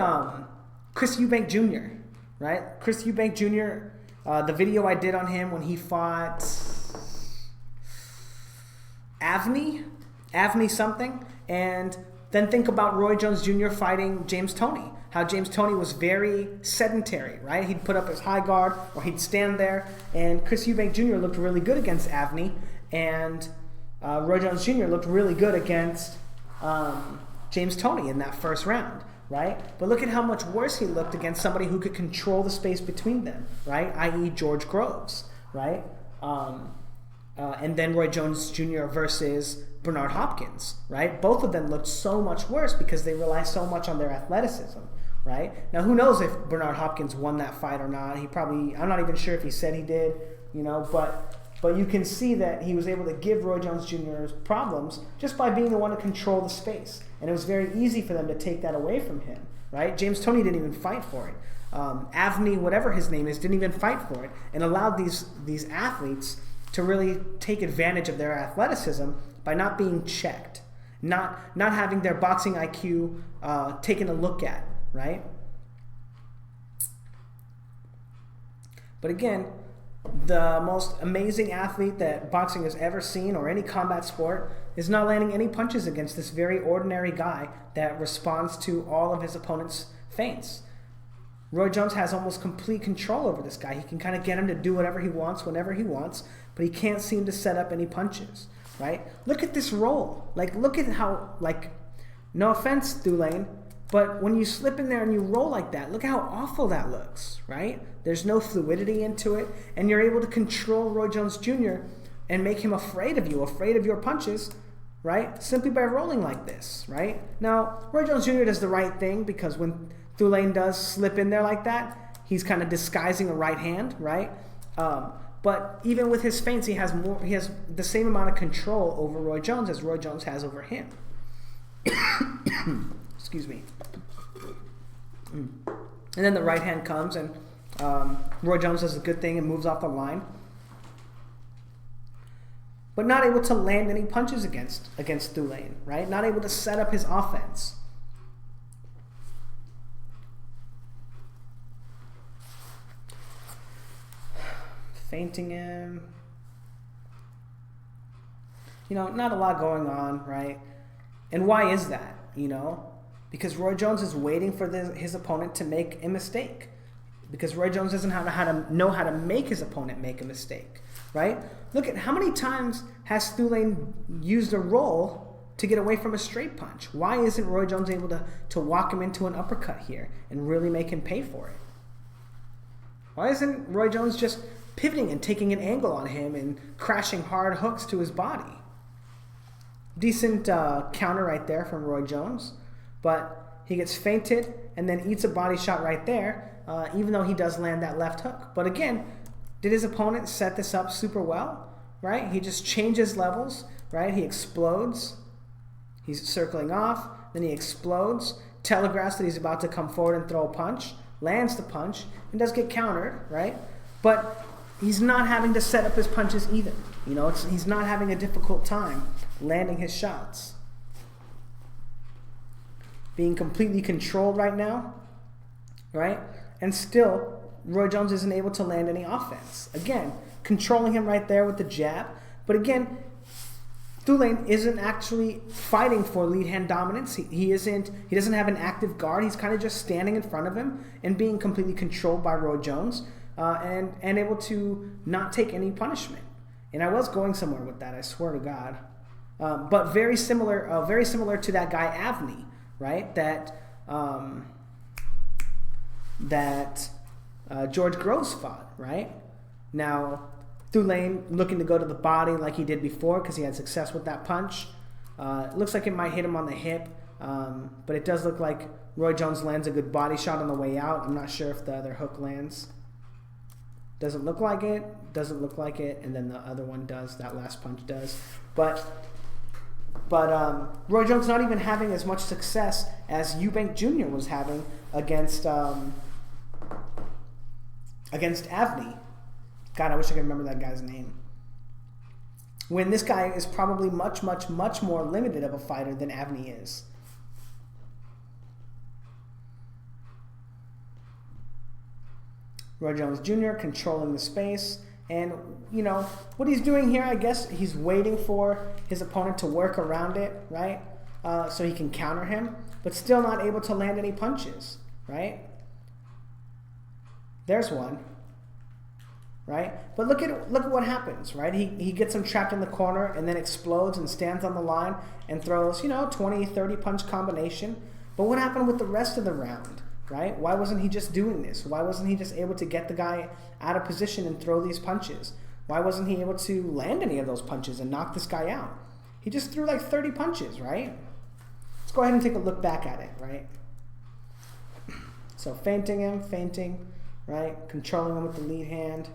Chris Eubank Jr., right? Chris Eubank Jr., the video I did on him when he fought Avni something, and then think about Roy Jones Jr. fighting James Toney. How James Toney was very sedentary, right? He'd put up his high guard or he'd stand there, and Chris Eubank Jr. looked really good against Avni, and Roy Jones Jr. looked really good against James Toney in that first round, right? But look at how much worse he looked against somebody who could control the space between them, right? I.e. George Groves, right? And then Roy Jones Jr. versus Bernard Hopkins, right? Both of them looked so much worse because they rely so much on their athleticism, right? Now, who knows if Bernard Hopkins won that fight or not? He probably, I'm not even sure if he said he did, you know, but you can see that he was able to give Roy Jones Jr. problems just by being the one to control the space. And it was very easy for them to take that away from him, right? James Toney didn't even fight for it. Avni, whatever his name is, didn't even fight for it and allowed these athletes to really take advantage of their athleticism by not being checked, not having their boxing IQ taken a look at, right? But again, the most amazing athlete that boxing has ever seen, or any combat sport, is not landing any punches against this very ordinary guy that responds to all of his opponent's feints. Roy Jones has almost complete control over this guy. He can kind of get him to do whatever he wants, whenever he wants, but he can't seem to set up any punches, right? Look at this roll. Like, look at how, like, no offense, Lane, but when you slip in there and you roll like that, look how awful that looks, right? There's no fluidity into it, and you're able to control Roy Jones Jr. and make him afraid of you, afraid of your punches, right? Simply by rolling like this, right? Now, Roy Jones Jr. does the right thing because when Lane does slip in there like that, he's kind of disguising a right hand, right? But even with his feints, he has the same amount of control over Roy Jones as Roy Jones has over him. Excuse me. And then the right hand comes, and Roy Jones does a good thing and moves off the line. but not able to land any punches against Lane, right? Not able to set up his offense. Feinting him. You know, not a lot going on, right? And why is that, you know? Because Roy Jones is waiting for his opponent to make a mistake. Because Roy Jones doesn't know how to make his opponent make a mistake, right? Look at how many times has Lane used a roll to get away from a straight punch. Why isn't Roy Jones able to walk him into an uppercut here and really make him pay for it? Why isn't Roy Jones just pivoting and taking an angle on him and crashing hard hooks to his body? Decent counter right there from Roy Jones, but he gets feinted and then eats a body shot right there, even though he does land that left hook. But again, did his opponent set this up super well, right? He just changes levels, right? He explodes. He's circling off, then he explodes, telegraphs that he's about to come forward and throw a punch, lands the punch, and does get countered, right? But he's not having to set up his punches either. You know, he's not having a difficult time landing his shots. Being completely controlled right now, right? And still, Roy Jones isn't able to land any offense. Again, controlling him right there with the jab. But again, Lane isn't actually fighting for lead hand dominance. He doesn't have an active guard. He's kind of just standing in front of him and being completely controlled by Roy Jones and able to not take any punishment. And I was going somewhere with that, I swear to God. But very similar to that guy Avni, right? That George Groves fought, right? Now, Lane looking to go to the body like he did before because he had success with that punch. It looks like it might hit him on the hip, but it does look like Roy Jones lands a good body shot on the way out. I'm not sure if the other hook lands. Doesn't look like it, and then the other one does, that last punch does. But Roy Jones not even having as much success as Eubank Jr. was having against Avni. God, I wish I could remember that guy's name. When this guy is probably much, much, much more limited of a fighter than Avni is. Roy Jones Jr. controlling the space. And, you know, what he's doing here, I guess, he's waiting for his opponent to work around it, right? So he can counter him, but still not able to land any punches, right? There's one. Right? But look at what happens, right? He gets him trapped in the corner and then explodes and stands on the line and throws, 20, 30 punch combination. But what happened with the rest of the round, right? Why wasn't he just doing this? Why wasn't he just able to get the guy out of position and throw these punches? Why wasn't he able to land any of those punches and knock this guy out? He just threw like 30 punches, right? Let's go ahead and take a look back at it, right? So feinting, right? Controlling him with the lead hand.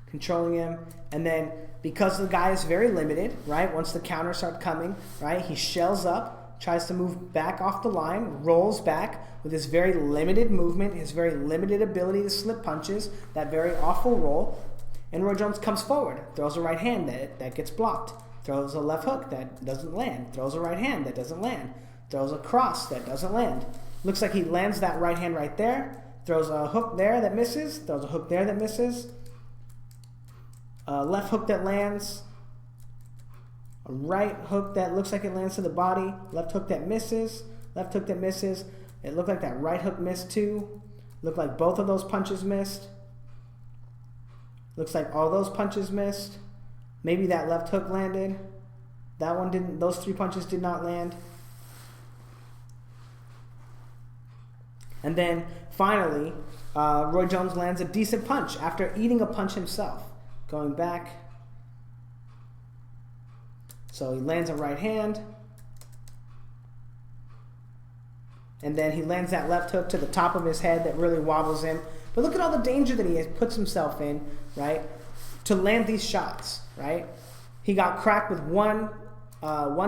Controlling him, and then because the guy is very limited, right? Once the counters start coming, right? He shells up, tries to move back off the line, rolls back with his very limited movement, his very limited ability to slip punches, that very awful roll. And Roy Jones comes forward, throws a right hand that gets blocked, throws a left hook that doesn't land, throws a right hand that doesn't land, throws a cross that doesn't land. Looks like he lands that right hand right there, throws a hook there that misses, throws a hook there that misses. Left hook that lands, a right hook that looks like it lands to the body, left hook that misses, left hook that misses. It looked like that right hook missed too. Looked like both of those punches missed. Looks like all those punches missed. Maybe that left hook landed. That one didn't. Those 3 punches did not land. And then finally, Roy Jones lands a decent punch after eating a punch himself. Going back. So he lands a right hand. And then he lands that left hook to the top of his head that really wobbles him. But look at all the danger that he puts himself in, right? To land these shots, right? He got cracked with one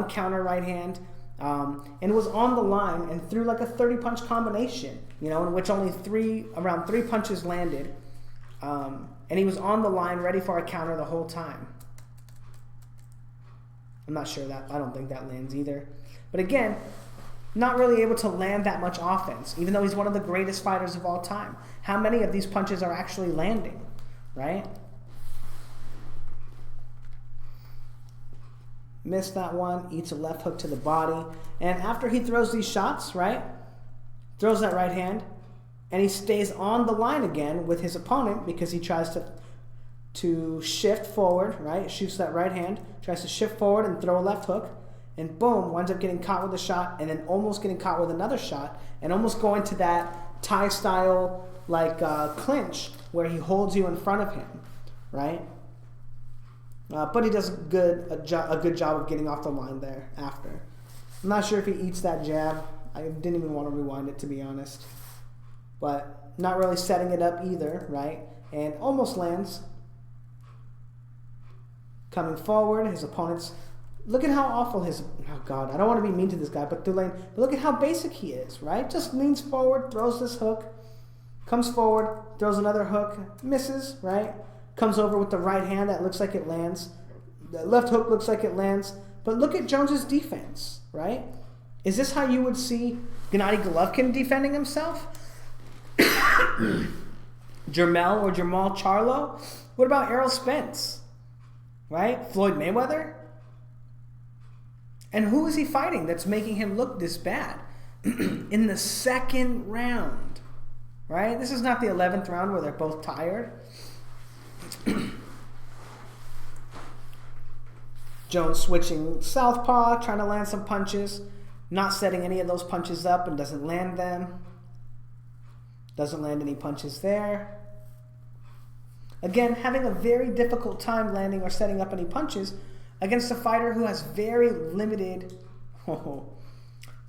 counter right hand and was on the line and threw like a 30-punch combination, in which only around 3 punches landed. And he was on the line ready for a counter the whole time. I'm not sure that. I don't think that lands either. But again, not really able to land that much offense, even though he's one of the greatest fighters of all time. How many of these punches are actually landing, right? Missed that one, eats a left hook to the body. And after he throws these shots, right, throws that right hand, and he stays on the line again with his opponent because he tries to shift forward, right, shoots that right hand, tries to shift forward and throw a left hook, and boom, winds up getting caught with a shot and then almost getting caught with another shot and almost going to that Thai style like clinch where he holds you in front of him, right? But he does a good job of getting off the line there after. I'm not sure if he eats that jab. I didn't even want to rewind it, to be honest. But not really setting it up either, right? And almost lands. Coming forward, his opponent's... Look at how awful his... Oh, God, I don't want to be mean to this guy, but look at how basic he is, right? Just leans forward, throws this hook, comes forward, throws another hook, misses, right? Comes over with the right hand that looks like it lands. The left hook looks like it lands. But look at Jones's defense, right? Is this how you would see Gennady Golovkin defending himself? Jermell or Jamal Charlo? What about Errol Spence? Right? Floyd Mayweather? And who is he fighting that's making him look this bad? In the second round, right? This is not the 11th round where they're both tired. Jones switching southpaw, trying to land some punches, not setting any of those punches up and doesn't land them. Doesn't land any punches there. Again, having a very difficult time landing or setting up any punches against a fighter who has very limited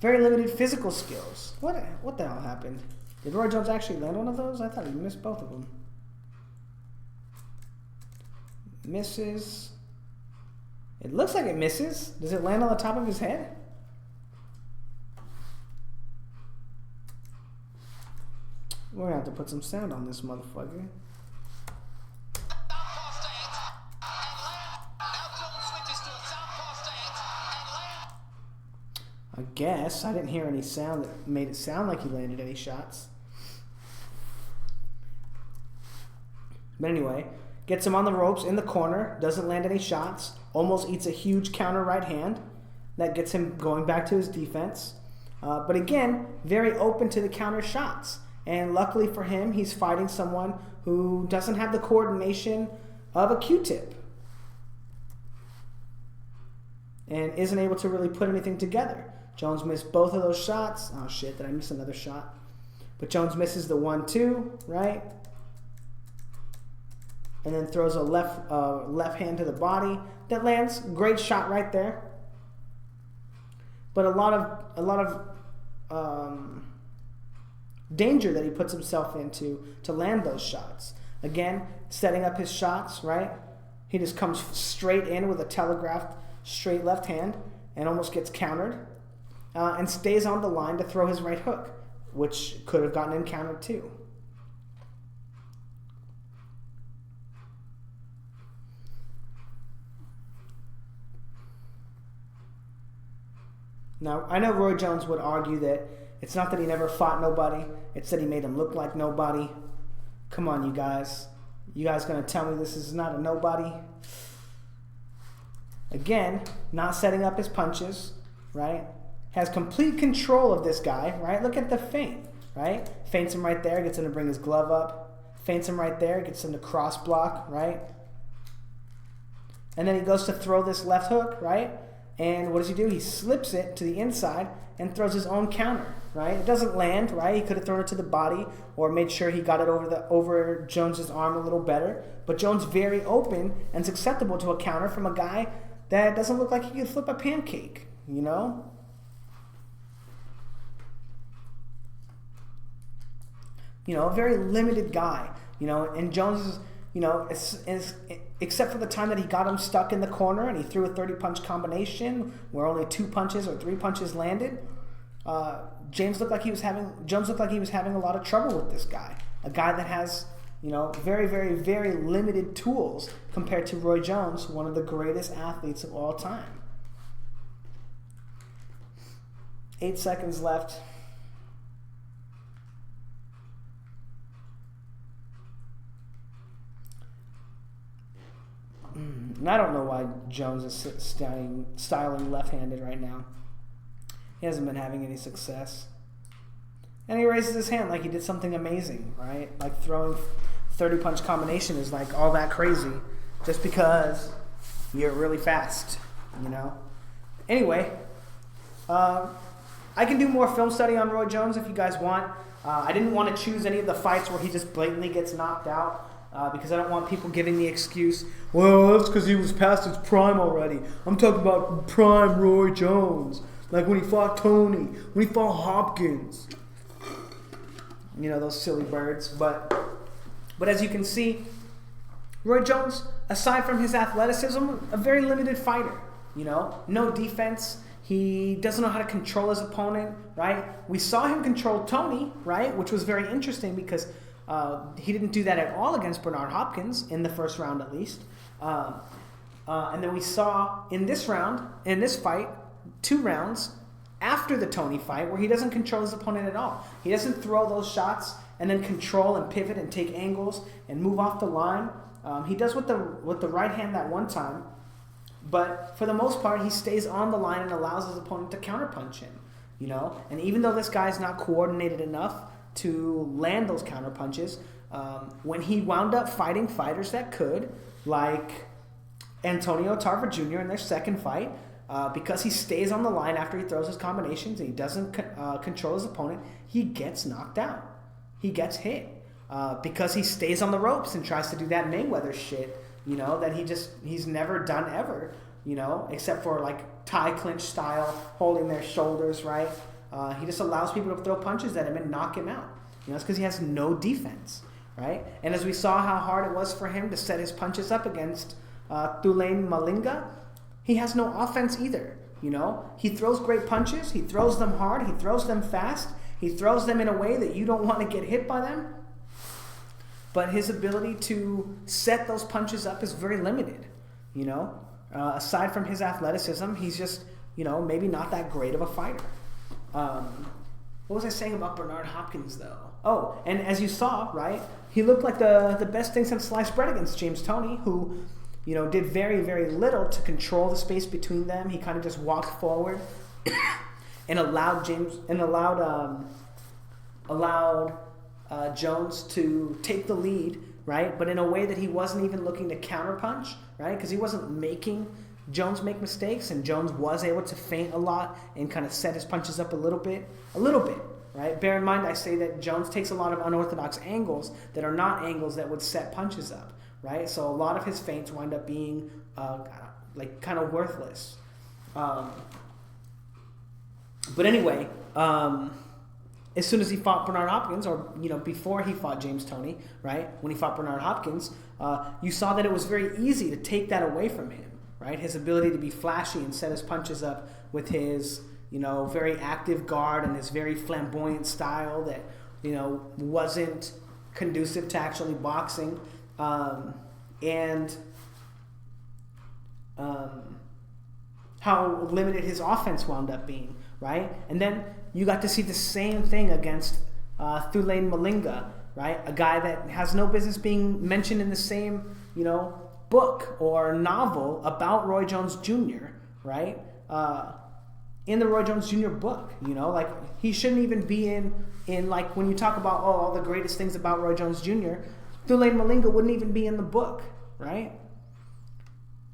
physical skills. What the hell happened? Did Roy Jones actually land one of those? I thought he missed both of them. Misses. It looks like it misses. Does it land on the top of his head? We're going to have to put some sound on this motherfucker. I guess. I didn't hear any sound that made it sound like he landed any shots. But anyway, gets him on the ropes in the corner, doesn't land any shots, almost eats a huge counter right hand. That gets him going back to his defense. But again, very open to the counter shots. And luckily for him, he's fighting someone who doesn't have the coordination of a Q-tip. And isn't able to really put anything together. Jones missed both of those shots. Oh shit, did I miss another shot? But Jones misses the 1-2, right? And then throws a left hand to the body that lands. Great shot right there. But a lot of danger that he puts himself into to land those shots. Again, setting up his shots, right? He just comes straight in with a telegraphed straight left hand and almost gets countered and stays on the line to throw his right hook, which could have gotten him countered too. Now, I know Roy Jones would argue that it's not that he never fought nobody, it's that he made him look like nobody. Come on, you guys. You guys gonna tell me this is not a nobody? Again, not setting up his punches, right? Has complete control of this guy, right? Look at the feint, right? Feints him right there, gets him to bring his glove up. Feints him right there, gets him to cross block, right? And then he goes to throw this left hook, right? And what does he do? He slips it to the inside and throws his own counter, right? It doesn't land, right? He could have thrown it to the body or made sure he got it over Jones's arm a little better. But Jones very open and susceptible to a counter from a guy that doesn't look like he could flip a pancake, you know? You know, a very limited guy, you know, and Jones is, you know, except for the time that he got him stuck in the corner and he threw a 30-punch combination where only 2 punches or 3 punches landed, Jones looked like he was having a lot of trouble with this guy. A guy that has, you know, very, very, very limited tools compared to Roy Jones, one of the greatest athletes of all time. 8 seconds left. And I don't know why Jones is styling left-handed right now. He hasn't been having any success. And he raises his hand like he did something amazing, right? Like throwing 30-punch combination is like all that crazy just because you're really fast, you know? Anyway, I can do more film study on Roy Jones if you guys want. I didn't want to choose any of the fights where he just blatantly gets knocked out because I don't want people giving the excuse, well, that's because he was past his prime already. I'm talking about prime Roy Jones, like when he fought Toney, when he fought Hopkins. You know, those silly birds. But as you can see, Roy Jones, aside from his athleticism, a very limited fighter. You know, no defense. He doesn't know how to control his opponent, right? We saw him control Toney, right, which was very interesting because he didn't do that at all against Bernard Hopkins in the first round, at least. And then we saw in this round, in this fight, 2 rounds after the Toney fight where he doesn't control his opponent at all. He doesn't throw those shots and then control and pivot and take angles and move off the line. He does with the right hand that one time. But for the most part, he stays on the line and allows his opponent to counterpunch him, you know? And even though this guy's not coordinated enough to land those counterpunches, when he wound up fighting fighters that could, like Antonio Tarver Jr. in their second fight, because he stays on the line after he throws his combinations and he doesn't control his opponent, he gets knocked out. He gets hit because he stays on the ropes and tries to do that Mayweather shit, you know, that he's never done ever, you know, except for like tie clinch style, holding their shoulders, right? He just allows people to throw punches at him and knock him out. You know, it's because he has no defense, right? And as we saw how hard it was for him to set his punches up against Lane Malinga, he has no offense either, you know? He throws great punches, he throws them hard, he throws them fast, he throws them in a way that you don't want to get hit by them. But his ability to set those punches up is very limited, you know? Aside from his athleticism, he's just, you know, maybe not that great of a fighter. What was I saying about Bernard Hopkins, though? Oh, and as you saw, right, he looked like the best thing since sliced bread against James Toney, who, you know, did very, very little to control the space between them. He kind of just walked forward and allowed Jones to take the lead, right? But in a way that he wasn't even looking to counterpunch, right? Because he wasn't making Jones make mistakes, and Jones was able to feint a lot and kind of set his punches up a little bit, right? Bear in mind, I say that Jones takes a lot of unorthodox angles that are not angles that would set punches up, right? So a lot of his feints wind up being like kind of worthless. But anyway, as soon as he fought Bernard Hopkins, or, you know, before he fought James Toney, right, when he fought Bernard Hopkins, you saw that it was very easy to take that away from him, right? His ability to be flashy and set his punches up with his, you know, very active guard and his very flamboyant style that, you know, wasn't conducive to actually boxing, and how limited his offense wound up being, right? And then you got to see the same thing against Lane Malinga, right? A guy that has no business being mentioned in the same, you know, book or novel about Roy Jones Jr., right? In the Roy Jones Jr. book, you know, like he shouldn't even be in like when you talk about all the greatest things about Roy Jones Jr., Lane Malinga wouldn't even be in the book, right?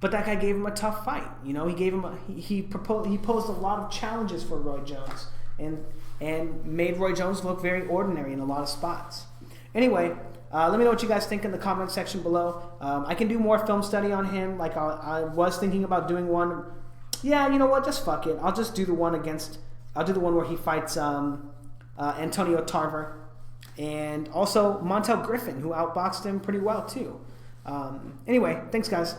But that guy gave him a tough fight, you know. He posed a lot of challenges for Roy Jones and made Roy Jones look very ordinary in a lot of spots. Anyway, let me know what you guys think in the comment section below. I can do more film study on him. Like I was thinking about doing one. Yeah, you know what? Just fuck it. I'll just do the one where he fights Antonio Tarver, and also Montel Griffin, who outboxed him pretty well too. Anyway, thanks guys.